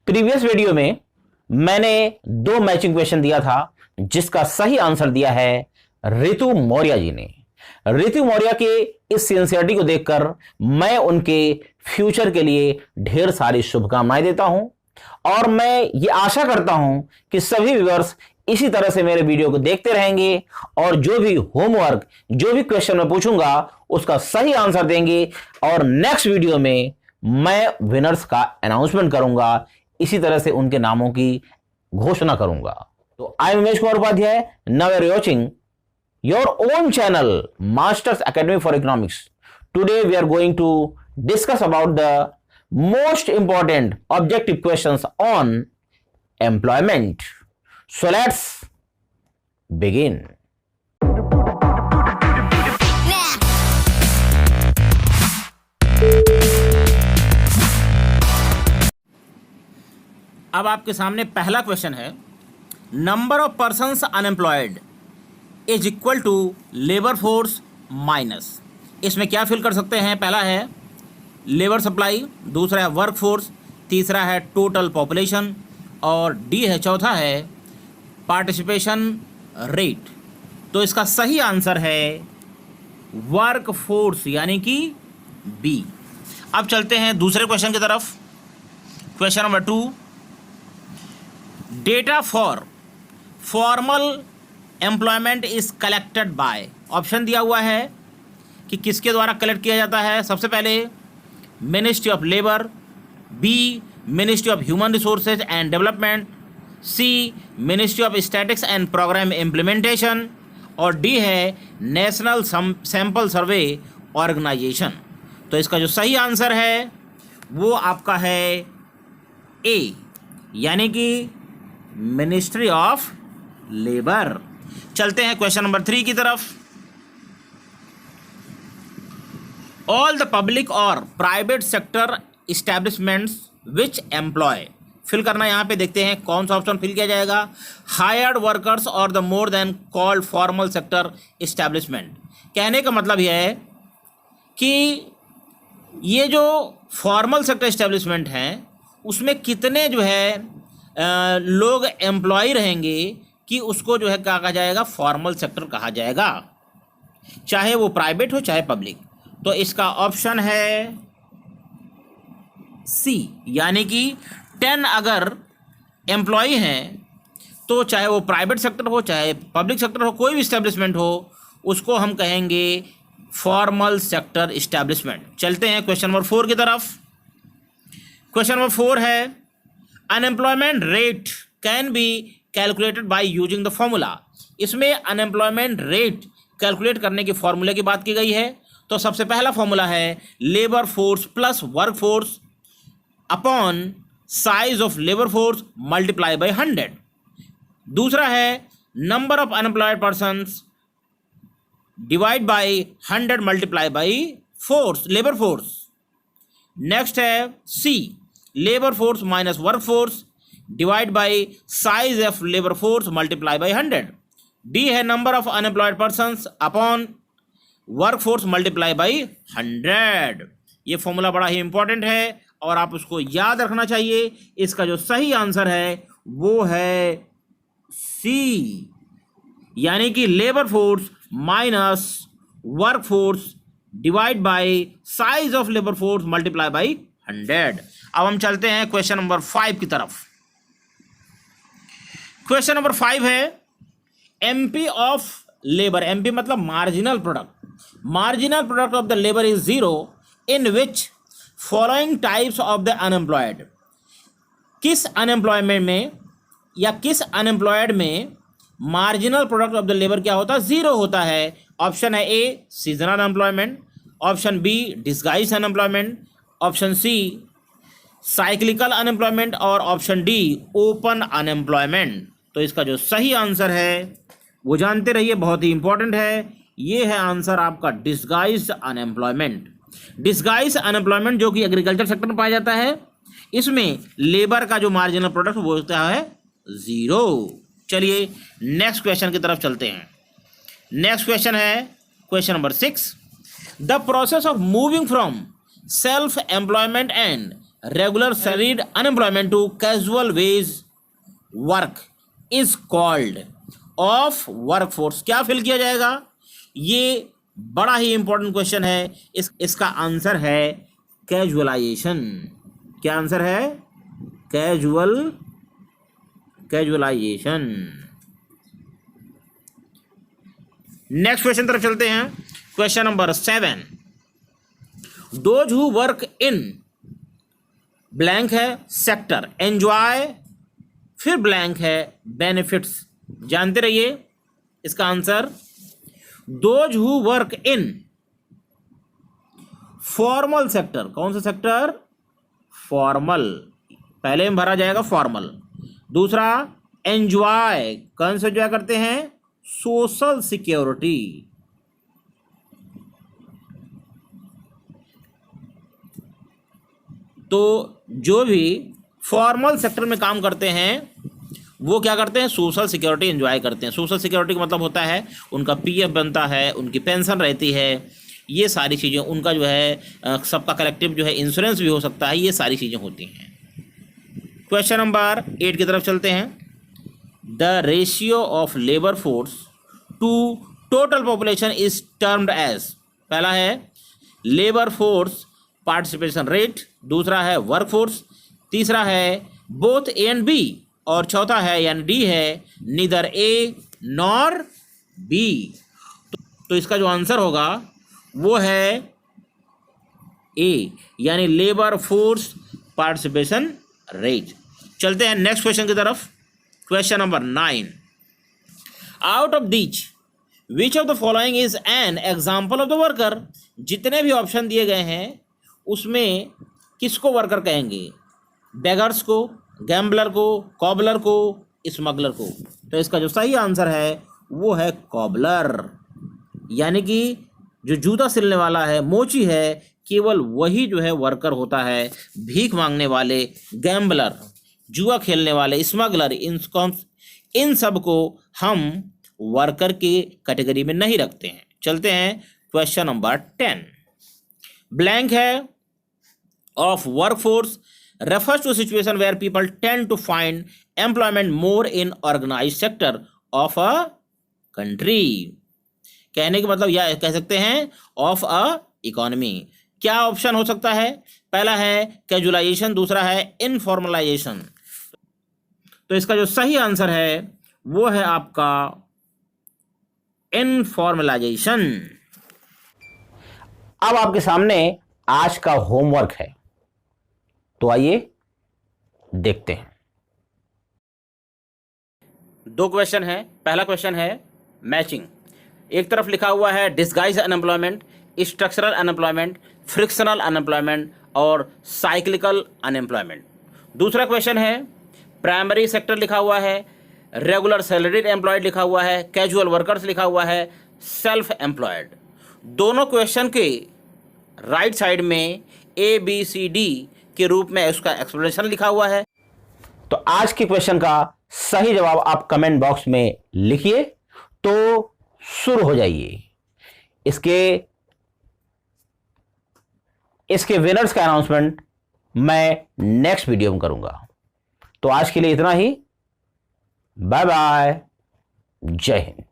Previous video में मैंने दो मैचिंग क्वेश्चन दिया था जिसका सही आंसर दिया है रितु मौर्य जी ने। रितु मौर्य के इस सिंसियरिटी को देखकर मैं उनके फ्यूचर के लिए ढेर सारी शुभकामनाएं देता हूं और मैं ये आशा करता हूं कि सभी व्यूअर्स इसी तरह से मेरे वीडियो को देखते रहेंगे और जो भी होमवर्क, जो भी क्वेश्चन मैं पूछूंगा उसका सही आंसर देंगे और नेक्स्ट वीडियो में मैं विनर्स का अनाउंसमेंट करूंगा, इसी तरह से उनके नामों की घोषणा करूंगा। तो I am Umesh Kumar Upadhyay, now you are watching your own channel Masters Academy for economics. Today we are going to discuss about the most important objective questions on employment. So let's begin. अब आपके सामने पहला क्वेश्चन है, number of persons unemployed is equal to labour force minus. इसमें क्या fill कर सकते हैं? पहला है लेबर सप्लाई, दूसरा है वर्क फोर्स, तीसरा है टोटल पॉपुलेशन और डी है चौथा है पार्टिसिपेशन रेट। तो इसका सही आंसर है वर्क फोर्स यानी कि बी। अब चलते हैं दूसरे क्वेश्चन की तरफ। Question number 2, data for formal employment is collected by. Option दिया हुआ है कि किसके द्वारा कलेक्ट किया जाता है। सबसे पहले Ministry of Labour, B Ministry of Human Resources and Development, C Ministry of Statics and Programme Implementation और डी है नेशनल सैंपल सर्वे ऑर्गेनाइजेशन। तो इसका जो सही आंसर है वो आपका है ए, यानी कि मिनिस्ट्री ऑफ लेबर। चलते हैं क्वेश्चन नंबर 3 की तरफ। ऑल द पब्लिक और प्राइवेट सेक्टर इस्टेब्लिशमेंट्स विच एम्प्लॉय। फिल करना यहाँ पे देखते हैं कौन सा ऑप्शन फिल किया जाएगा। हायर्ड वर्कर्स और the more than called formal sector establishment. कहने का मतलब यह है कि ये जो फॉर्मल सेक्टर इस्टेब्लिशमेंट हैं उसमें कितने जो है लोग एम्प्लॉय रहेंगे कि उसको जो है क्या कहा जाएगा, फॉर्मल सेक्टर कहा जाएगा, चाहे वो प्राइवेट हो चाहे पब्लिक। तो इसका ऑप्शन है सी, यानी कि 10 अगर एम्प्लॉय हैं तो चाहे वो प्राइवेट सेक्टर हो चाहे पब्लिक सेक्टर हो, कोई भी इस्टेब्लिशमेंट हो, उसको हम कहेंगे फॉर्मल सेक्टर इस्टेब्लिशमेंट। चलते हैं क्वेश्चन नंबर 4 की तरफ। क्वेश्चन नंबर 4 है, unemployment rate can be calculated by using the formula. इसमें अनएम्प्लॉयमेंट रेट कैलकुलेट करने के फॉर्मूले की बात की गई है। तो सबसे पहला फॉर्मूला है labour force plus work force upon size of labour force multiply by 100। दूसरा है number of unemployed persons divide by 100 multiply by force labour force. Next है C labour force minus work force divide by size of labour force multiply by 100। D है number of unemployed persons upon work force multiply by 100। ये formula बड़ा ही important है और आप उसको याद रखना चाहिए। इसका जो सही आंसर है वो है सी, यानी कि labour force minus work force divide by size of labour force multiply by 100। अब हम चलते हैं क्वेश्चन नंबर 5 की तरफ। क्वेश्चन नंबर 5 है, एमपी ऑफ लेबर। एमपी मतलब marginal product. Marginal product of the labour is 0 in which following types of the unemployed. किस unemployment में या किस अनएम्प्लॉयड में marginal product of the labour क्या होता है? 0 होता है। ऑप्शन है A seasonal unemployment, option B disguise unemployment, option C cyclical unemployment और ऑप्शन डी ओपन अनएम्प्लॉयमेंट। तो इसका जो सही आंसर है वो जानते रहिए, बहुत ही इंपॉर्टेंट है। ये है आंसर आपका डिस्गाइज अनएम्प्लॉयमेंट। डिस्गाइज अनएम्प्लॉयमेंट जो कि एग्रीकल्चर सेक्टर में पाया जाता है, इसमें लेबर का जो मार्जिनल प्रोडक्ट वो होता है 0। चलिए नेक्स्ट क्वेश्चन की तरफ चलते हैं। नेक्स्ट क्वेश्चन है question number 6, the process of moving from self employment and regular salaried unemployment to casual wage work is called of workforce, क्या फिल किया जाएगा? ये बड़ा ही इंपॉर्टेंट क्वेश्चन है। इसका आंसर है कैजुअलाइजेशन। क्या आंसर है? कैजुअलाइजेशन। नेक्स्ट क्वेश्चन तरफ चलते हैं। Question number 7, those who work in blank है सेक्टर एंजॉय, फिर ब्लैंक है बेनिफिट्स। जानते रहिए इसका answer. Those who work in formal sector, कौन सा सेक्टर? फॉर्मल, पहले में भरा जाएगा फॉर्मल। दूसरा एंजॉय, कौन से एंजॉय करते हैं? Social security. तो जो भी फॉर्मल सेक्टर में काम करते हैं वो क्या करते हैं? सोशल सिक्योरिटी एंजॉय करते हैं। सोशल सिक्योरिटी का मतलब होता है उनका पीएफ बनता है, उनकी पेंशन रहती है, ये सारी चीज़ें, उनका जो है सबका कलेक्टिव जो है इंश्योरेंस भी हो सकता है, ये सारी चीज़ें होती हैं। क्वेश्चन नंबर 8 की तरफ चलते हैं। The ratio of labour force to total population is termed as, पहला है लेबर फोर्स पार्टिसिपेशन रेट, दूसरा है वर्क फोर्स, तीसरा है बोथ ए एंड बी, और चौथा है यानी डी है नीदर ए नॉर बी। तो इसका जो आंसर होगा वो है ए, यानी लेबर फोर्स पार्टिसिपेशन रेट। चलते हैं नेक्स्ट क्वेश्चन की तरफ। Question number 9, out of these which of the following is an example of the worker. जितने भी ऑप्शन दिए गए हैं उसमें किसको वर्कर कहेंगे? बेगर्स को, गैम्बलर को, कॉबलर को, स्मगलर को। तो इसका जो सही आंसर है वो है कॉबलर, यानी कि जो जूता सिलने वाला है, मोची है, केवल वही जो है वर्कर होता है। भीख मांगने वाले, गैम्बलर, जुआ खेलने वाले, स्मगलर, इन सब को हम वर्कर की कैटेगरी में नहीं रखते हैं। चलते हैं क्वेश्चन नंबर 10, ब्लैंक है of workforce refers to a situation where people tend to find employment more in organized sector of a country। कहने का मतलब यह कह सकते हैं ऑफ अ इकोनॉमी। क्या ऑप्शन हो सकता है? पहला है कैजुअलाइजेशन, दूसरा है इनफॉर्मलाइजेशन। तो इसका जो सही आंसर है वो है आपका इनफॉर्मलाइजेशन। अब आपके सामने आज का होमवर्क है, तो आइए देखते हैं। 2 क्वेश्चन है। पहला क्वेश्चन है मैचिंग। एक तरफ लिखा हुआ है disguise unemployment, structural unemployment, frictional unemployment और साइक्लिकल अनएम्प्लॉयमेंट। दूसरा क्वेश्चन है प्राइमरी सेक्टर लिखा हुआ है, रेगुलर सैलरीड एम्प्लॉयड लिखा हुआ है, कैजुअल वर्कर्स लिखा हुआ है, सेल्फ एम्प्लॉयड। दोनों क्वेश्चन के राइट साइड में ABCD के रूप में उसका एक्सप्लेनेशन लिखा हुआ है। तो आज के क्वेश्चन का सही जवाब आप कमेंट बॉक्स में लिखिए, तो शुरू हो जाइए। इसके विनर्स का अनाउंसमेंट मैं नेक्स्ट वीडियो में करूंगा। तो आज के लिए इतना ही। बाय बाय, जय हिंद।